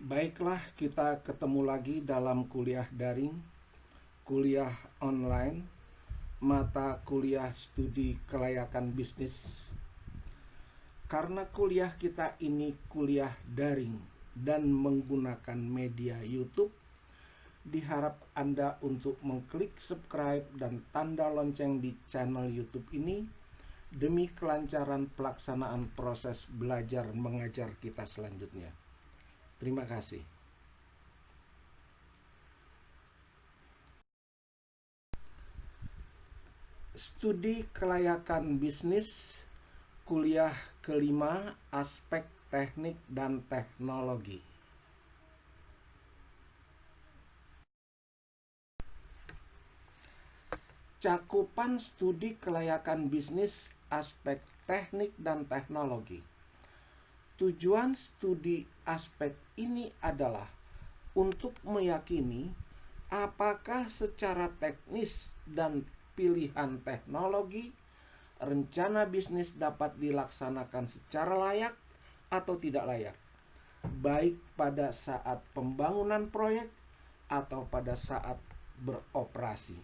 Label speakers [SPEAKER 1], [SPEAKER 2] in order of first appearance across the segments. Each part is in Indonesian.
[SPEAKER 1] Baiklah, kita ketemu lagi dalam kuliah daring, kuliah online, mata kuliah studi kelayakan bisnis. Karena kuliah kita ini kuliah daring dan menggunakan media YouTube, diharap Anda untuk mengklik subscribe dan tanda lonceng di channel YouTube ini demi kelancaran pelaksanaan proses belajar mengajar kita selanjutnya. Terima kasih. Studi kelayakan bisnis, kuliah kelima, aspek teknik dan teknologi. Cakupan studi kelayakan bisnis, aspek teknik dan teknologi. Tujuan studi aspek ini adalah untuk meyakini apakah secara teknis dan pilihan teknologi rencana bisnis dapat dilaksanakan secara layak atau tidak layak, baik pada saat pembangunan proyek atau pada saat beroperasi.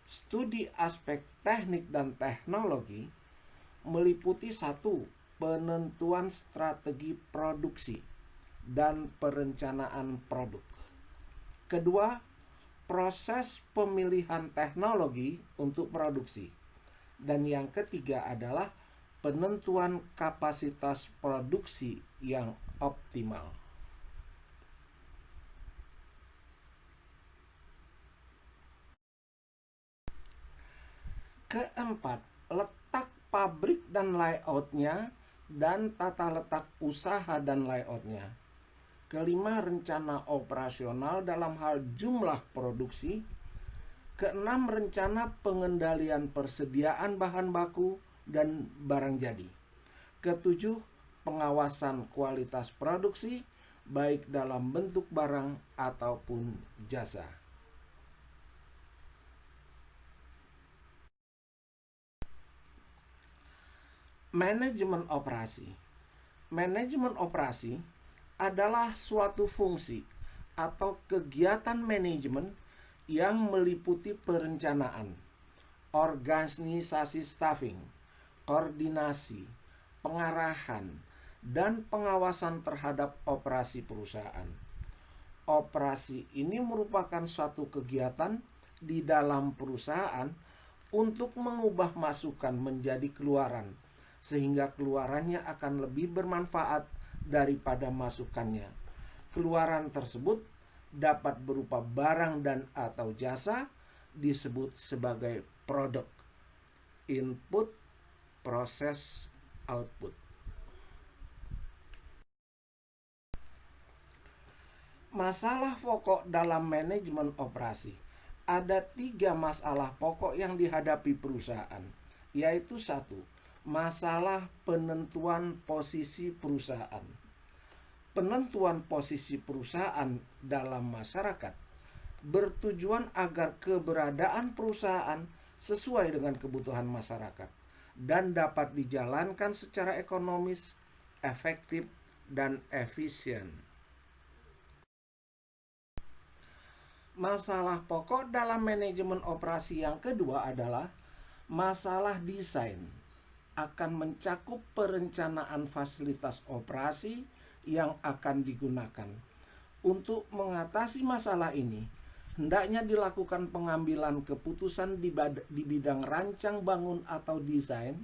[SPEAKER 1] Studi aspek teknik dan teknologi meliputi satu, penentuan strategi produksi dan perencanaan produk. Kedua, proses pemilihan teknologi untuk produksi. Dan yang ketiga adalah penentuan kapasitas produksi yang optimal. Keempat, letak pabrik dan layoutnya dan tata letak usaha dan layoutnya. Kelima, rencana operasional dalam hal jumlah produksi. Keenam, rencana pengendalian persediaan bahan baku dan barang jadi. Ketujuh, pengawasan kualitas produksi baik dalam bentuk barang ataupun jasa. Manajemen operasi. Manajemen operasi adalah suatu fungsi atau kegiatan manajemen yang meliputi perencanaan, organisasi staffing, koordinasi, pengarahan, dan pengawasan terhadap operasi perusahaan. Operasi ini merupakan suatu kegiatan di dalam perusahaan untuk mengubah masukan menjadi keluaran, sehingga keluarannya akan lebih bermanfaat daripada masukannya. Keluaran tersebut dapat berupa barang dan atau jasa, disebut sebagai produk. Input, proses, output. Masalah pokok dalam manajemen operasi. Ada 3 masalah pokok yang dihadapi perusahaan, yaitu satu, masalah penentuan posisi perusahaan. Penentuan posisi perusahaan dalam masyarakat bertujuan agar keberadaan perusahaan sesuai dengan kebutuhan masyarakat dan dapat dijalankan secara ekonomis, efektif, dan efisien. Masalah pokok dalam manajemen operasi yang kedua adalah masalah desain. Akan mencakup perencanaan fasilitas operasi yang akan digunakan. Untuk mengatasi masalah ini, hendaknya dilakukan pengambilan keputusan di bidang rancang bangun atau desain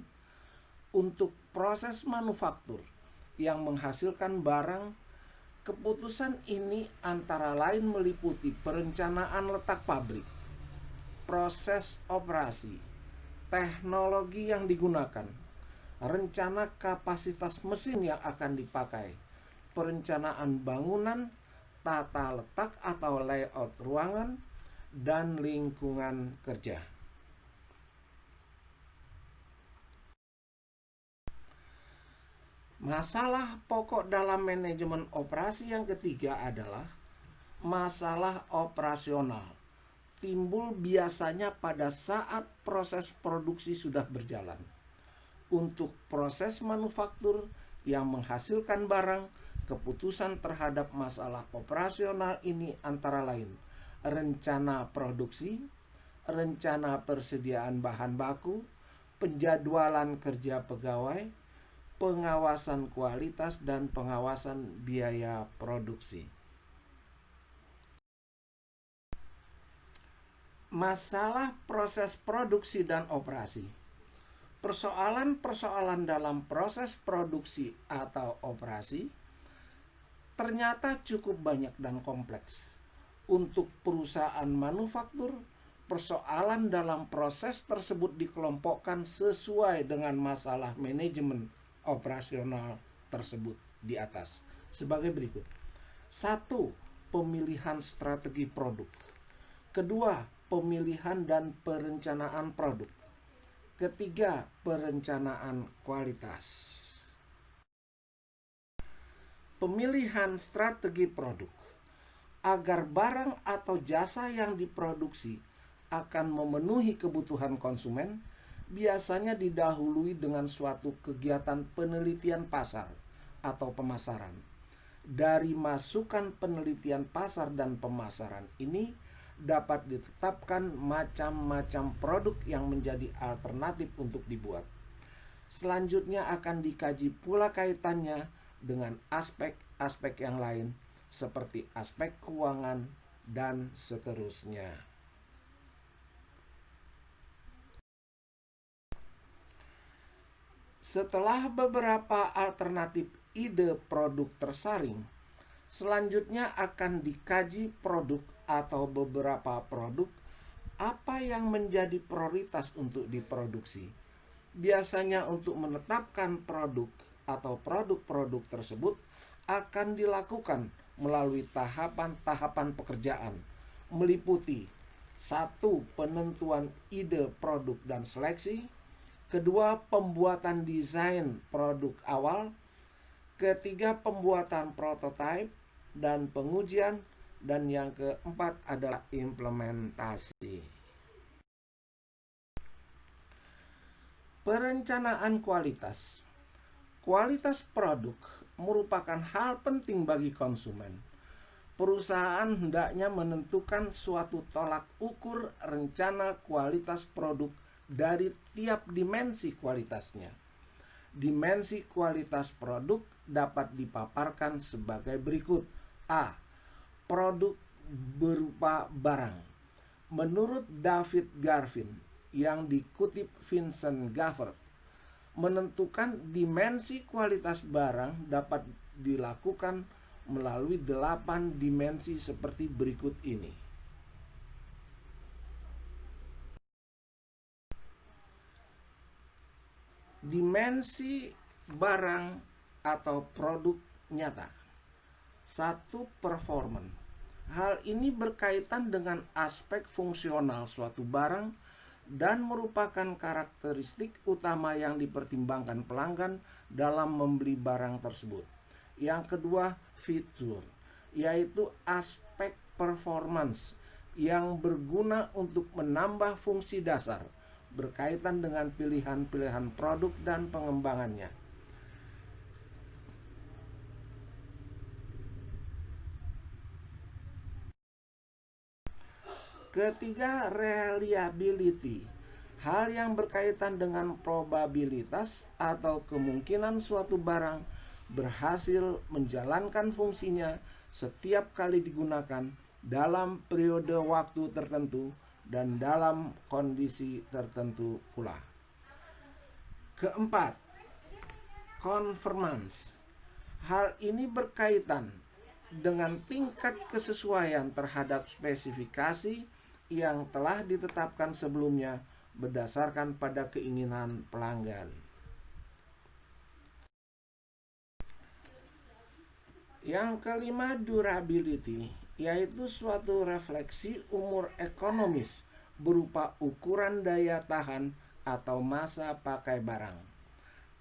[SPEAKER 1] untuk proses manufaktur yang menghasilkan barang. Keputusan ini antara lain meliputi perencanaan letak pabrik, proses operasi, teknologi yang digunakan, rencana kapasitas mesin yang akan dipakai, perencanaan bangunan, tata letak atau layout ruangan, dan lingkungan kerja. Masalah pokok dalam manajemen operasi yang ketiga adalah masalah operasional. Timbul biasanya pada saat proses produksi sudah berjalan. Untuk proses manufaktur yang menghasilkan barang, keputusan terhadap masalah operasional ini antara lain rencana produksi, rencana persediaan bahan baku, penjadwalan kerja pegawai, pengawasan kualitas, dan pengawasan biaya produksi. Masalah proses produksi dan operasi. Persoalan-persoalan dalam proses produksi atau operasi ternyata cukup banyak dan kompleks. Untuk perusahaan manufaktur, persoalan dalam proses tersebut dikelompokkan sesuai dengan masalah manajemen operasional tersebut di atas sebagai berikut. 1. Pemilihan strategi produk. Kedua, pemilihan dan perencanaan produk. Ketiga, perencanaan kualitas. Pemilihan strategi produk. Agar barang atau jasa yang diproduksi akan memenuhi kebutuhan konsumen, biasanya didahului dengan suatu kegiatan penelitian pasar atau pemasaran. Dari masukan penelitian pasar dan pemasaran ini dapat ditetapkan macam-macam produk yang menjadi alternatif untuk dibuat. Selanjutnya akan dikaji pula kaitannya dengan aspek-aspek yang lain seperti aspek keuangan dan seterusnya. Setelah beberapa alternatif ide produk tersaring, selanjutnya akan dikaji produk atau beberapa produk apa yang menjadi prioritas untuk diproduksi. Biasanya untuk menetapkan produk atau produk-produk tersebut akan dilakukan melalui tahapan-tahapan pekerjaan, meliputi 1. Penentuan ide produk dan seleksi. Kedua, pembuatan desain produk awal. Ketiga, pembuatan prototipe dan pengujian. Dan yang keempat adalah implementasi. Perencanaan kualitas. Kualitas produk merupakan hal penting bagi konsumen. Perusahaan hendaknya menentukan suatu tolak ukur rencana kualitas produk dari tiap dimensi kualitasnya. Dimensi kualitas produk dapat dipaparkan sebagai berikut. A. Produk berupa barang. Menurut David Garvin yang dikutip Vincent Gaffer, menentukan dimensi kualitas barang dapat dilakukan melalui 8 dimensi seperti berikut ini. Dimensi barang atau produk nyata. 1. Performance. Hal ini berkaitan dengan aspek fungsional suatu barang dan merupakan karakteristik utama yang dipertimbangkan pelanggan dalam membeli barang tersebut. Yang kedua, fitur, yaitu aspek performance yang berguna untuk menambah fungsi dasar berkaitan dengan pilihan-pilihan produk dan pengembangannya. Ketiga, reliability. Hal yang berkaitan dengan probabilitas atau kemungkinan suatu barang berhasil menjalankan fungsinya setiap kali digunakan dalam periode waktu tertentu dan dalam kondisi tertentu pula. Keempat, conformance. Hal ini berkaitan dengan tingkat kesesuaian terhadap spesifikasi yang telah ditetapkan sebelumnya berdasarkan pada keinginan pelanggan. Yang kelima, durability, yaitu suatu refleksi umur ekonomis berupa ukuran daya tahan atau masa pakai barang.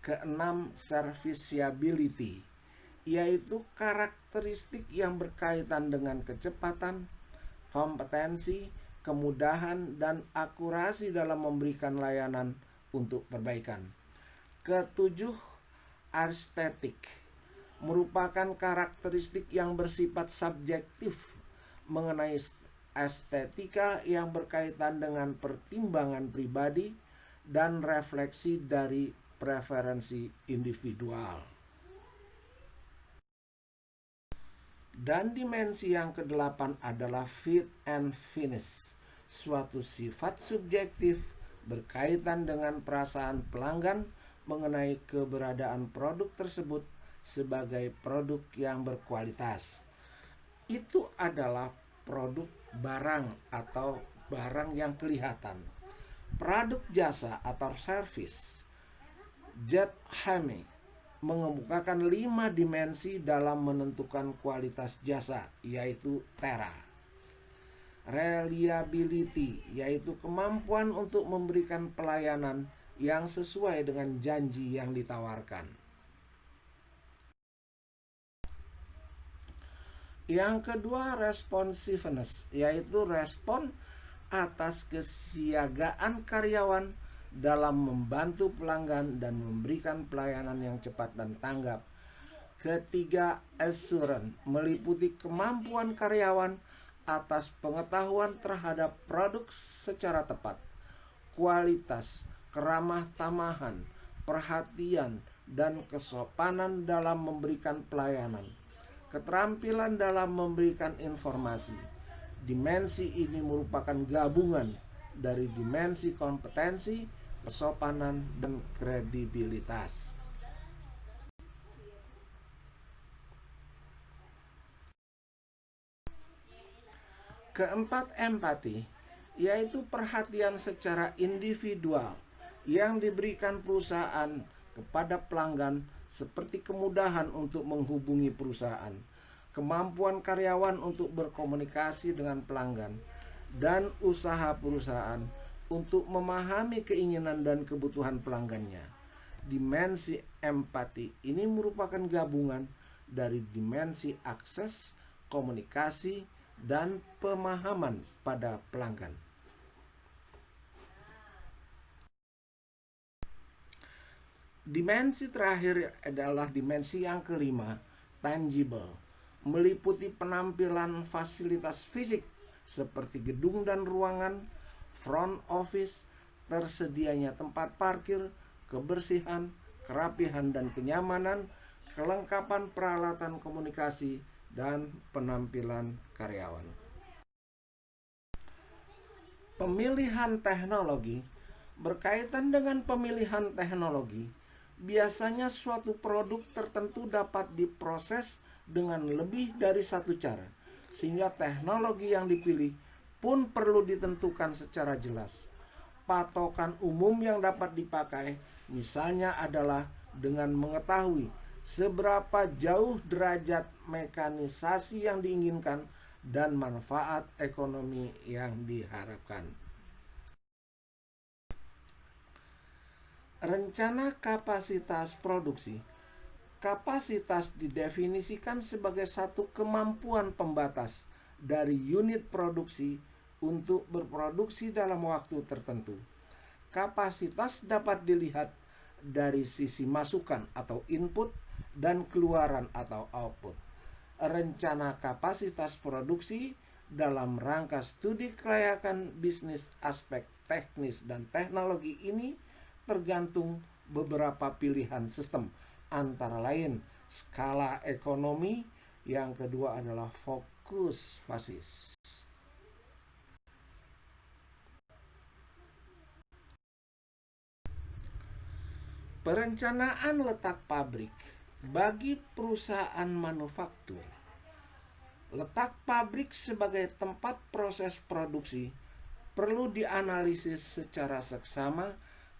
[SPEAKER 1] Keenam, serviceability, yaitu karakteristik yang berkaitan dengan kecepatan, kompetensi, kemudahan, dan akurasi dalam memberikan layanan untuk perbaikan. Ketujuh, estetik, merupakan karakteristik yang bersifat subjektif mengenai estetika yang berkaitan dengan pertimbangan pribadi dan refleksi dari preferensi individual. Dan dimensi yang kedelapan adalah fit and finish, suatu sifat subjektif berkaitan dengan perasaan pelanggan mengenai keberadaan produk tersebut sebagai produk yang berkualitas. Itu adalah produk barang atau barang yang kelihatan. Produk jasa atau service. Jud Hame mengemukakan 5 dimensi dalam menentukan kualitas jasa, yaitu TERA. Reliability, yaitu kemampuan untuk memberikan pelayanan yang sesuai dengan janji yang ditawarkan. Yang kedua, responsiveness, yaitu respon atas kesiagaan karyawan dalam membantu pelanggan dan memberikan pelayanan yang cepat dan tanggap. Ketiga, assurance, meliputi kemampuan karyawan atas pengetahuan terhadap produk secara tepat, kualitas, keramah tamahan, perhatian, dan kesopanan dalam memberikan pelayanan, keterampilan dalam memberikan informasi. Dimensi ini merupakan gabungan dari dimensi kompetensi, kesopanan, dan kredibilitas. Keempat, empati, yaitu perhatian secara individual yang diberikan perusahaan kepada pelanggan, seperti kemudahan untuk menghubungi perusahaan, kemampuan karyawan untuk berkomunikasi dengan pelanggan, dan usaha perusahaan untuk memahami keinginan dan kebutuhan pelanggannya. Dimensi empati ini merupakan gabungan dari dimensi akses, komunikasi, dan pemahaman pada pelanggan. Dimensi terakhir adalah dimensi yang kelima, tangible, meliputi penampilan fasilitas fisik seperti gedung dan ruangan, front office, tersedianya tempat parkir, kebersihan, kerapihan dan kenyamanan, kelengkapan peralatan komunikasi, dan penampilan karyawan. Pemilihan teknologi. Berkaitan dengan pemilihan teknologi, biasanya suatu produk tertentu dapat diproses dengan lebih dari satu cara, sehingga teknologi yang dipilih pun perlu ditentukan secara jelas. Patokan umum yang dapat dipakai misalnya adalah dengan mengetahui seberapa jauh derajat mekanisasi yang diinginkan dan manfaat ekonomi yang diharapkan. Rencana kapasitas produksi. Kapasitas didefinisikan sebagai satu kemampuan pembatas dari unit produksi untuk berproduksi dalam waktu tertentu. Kapasitas dapat dilihat dari sisi masukan atau input dan keluaran atau output. Rencana kapasitas produksi dalam rangka studi kelayakan bisnis, aspek teknis dan teknologi ini tergantung beberapa pilihan sistem, antara lain skala ekonomi, yang kedua adalah fokus fasis. Perencanaan letak pabrik bagi perusahaan manufaktur. Letak pabrik sebagai tempat proses produksi perlu dianalisis secara seksama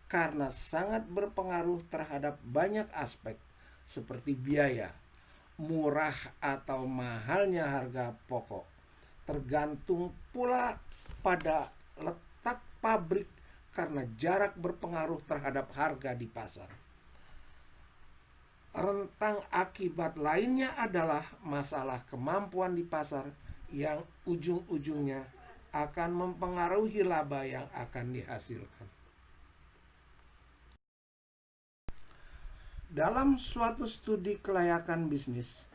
[SPEAKER 1] karena sangat berpengaruh terhadap banyak aspek seperti biaya, murah atau mahalnya harga pokok. Tergantung pula pada letak pabrik karena jarak berpengaruh terhadap harga di pasar. Rentang akibat lainnya adalah masalah kemampuan di pasar yang ujung-ujungnya akan mempengaruhi laba yang akan dihasilkan. Dalam suatu studi kelayakan bisnis,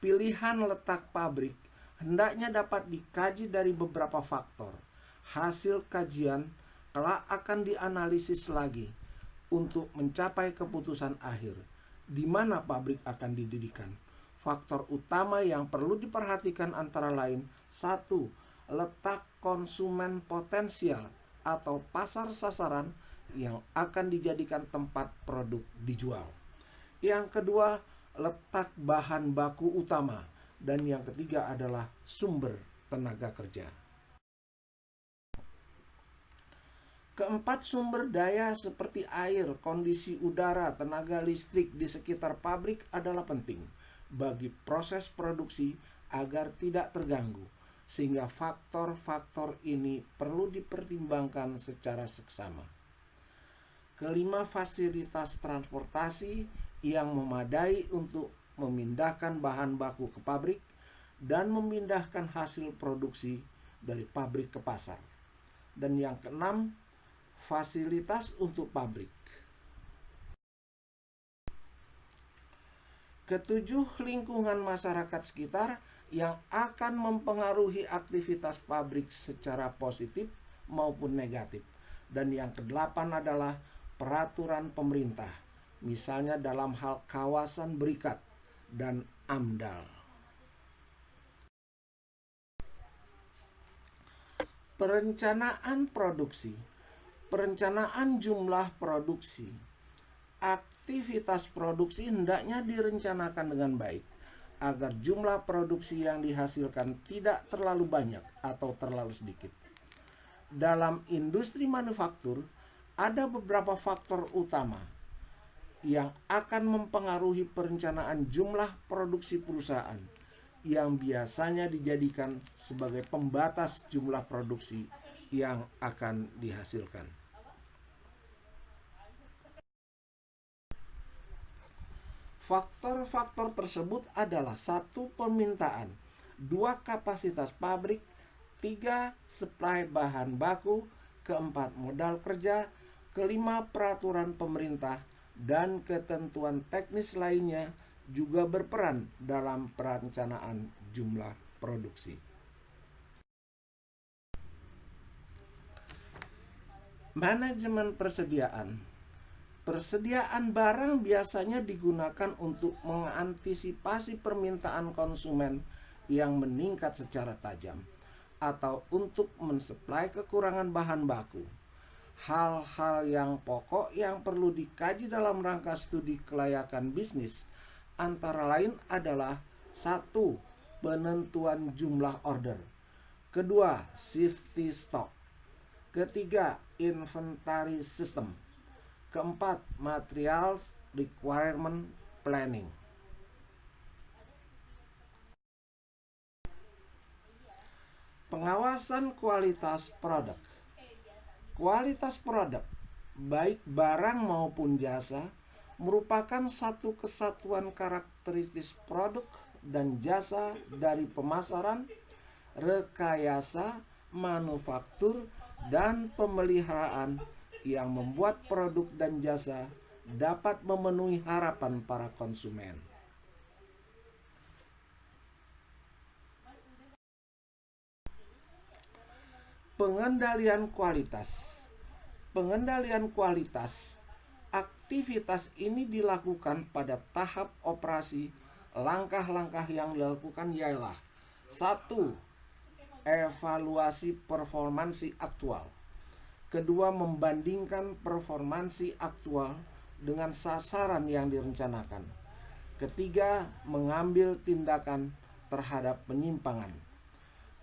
[SPEAKER 1] pilihan letak pabrik hendaknya dapat dikaji dari beberapa faktor. Hasil kajian kelak akan dianalisis lagi untuk mencapai keputusan akhir di mana pabrik akan didirikan. Faktor utama yang perlu diperhatikan antara lain: 1. Letak konsumen potensial atau pasar sasaran yang akan dijadikan tempat produk dijual. Yang kedua, letak bahan baku utama. Dan yang ketiga adalah sumber tenaga kerja. Keempat, sumber daya seperti air, kondisi udara, tenaga listrik di sekitar pabrik adalah penting bagi proses produksi agar tidak terganggu, sehingga faktor-faktor ini perlu dipertimbangkan secara seksama. Kelima, fasilitas transportasi yang memadai untuk memindahkan bahan baku ke pabrik dan memindahkan hasil produksi dari pabrik ke pasar. Dan yang keenam, fasilitas untuk pabrik. Ketujuh, lingkungan masyarakat sekitar yang akan mempengaruhi aktivitas pabrik secara positif maupun negatif. Dan yang kedelapan adalah peraturan pemerintah, misalnya dalam hal kawasan berikat dan AMDAL. Perencanaan produksi. Perencanaan jumlah produksi. Aktivitas produksi hendaknya direncanakan dengan baik agar jumlah produksi yang dihasilkan tidak terlalu banyak atau terlalu sedikit. Dalam industri manufaktur, ada beberapa faktor utama yang akan mempengaruhi perencanaan jumlah produksi perusahaan yang biasanya dijadikan sebagai pembatas jumlah produksi yang akan dihasilkan. Faktor-faktor tersebut adalah: 1. Permintaan, 2. Kapasitas pabrik, 3. Suplai bahan baku, 4. Modal kerja, 5. Peraturan pemerintah, dan ketentuan teknis lainnya juga berperan dalam perencanaan jumlah produksi. Manajemen persediaan. Persediaan barang biasanya digunakan untuk mengantisipasi permintaan konsumen yang meningkat secara tajam atau untuk mensuplai kekurangan bahan baku. Hal-hal yang pokok yang perlu dikaji dalam rangka studi kelayakan bisnis antara lain adalah: 1. Penentuan jumlah order, 2. safety stock, 3. inventory system, 4. materials requirement planning. Pengawasan kualitas produk. Kualitas produk, baik barang maupun jasa, merupakan satu kesatuan karakteristik produk dan jasa dari pemasaran, rekayasa, manufaktur, dan pemeliharaan yang membuat produk dan jasa dapat memenuhi harapan para konsumen. Pengendalian kualitas. Pengendalian kualitas, aktivitas ini dilakukan pada tahap operasi. Langkah-langkah yang dilakukan ialah: 1. Evaluasi performansi aktual. 2. Membandingkan performansi aktual dengan sasaran yang direncanakan. 3. Mengambil tindakan terhadap penyimpangan.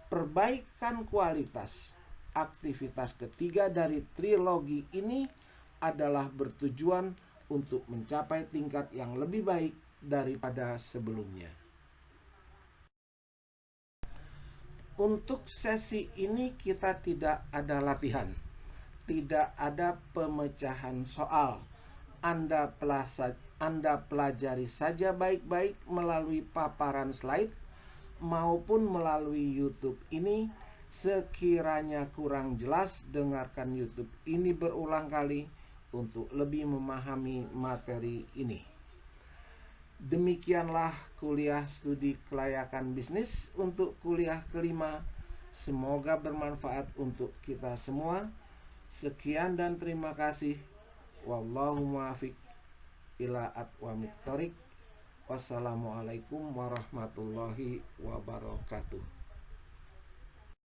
[SPEAKER 1] Perbaikan kualitas. Aktivitas ketiga dari trilogi ini adalah bertujuan untuk mencapai tingkat yang lebih baik daripada sebelumnya. Untuk sesi ini kita tidak ada latihan, tidak ada pemecahan soal. Anda pelajari saja baik-baik melalui paparan slide maupun melalui YouTube ini. Sekiranya kurang jelas, dengarkan YouTube ini berulang kali untuk lebih memahami materi ini. Demikianlah kuliah studi kelayakan bisnis untuk kuliah kelima. Semoga bermanfaat untuk kita semua. Sekian dan terima kasih. Wallahu muwaffiq ila aqwamit thoriq. Wassalamualaikum warahmatullahi wabarakatuh.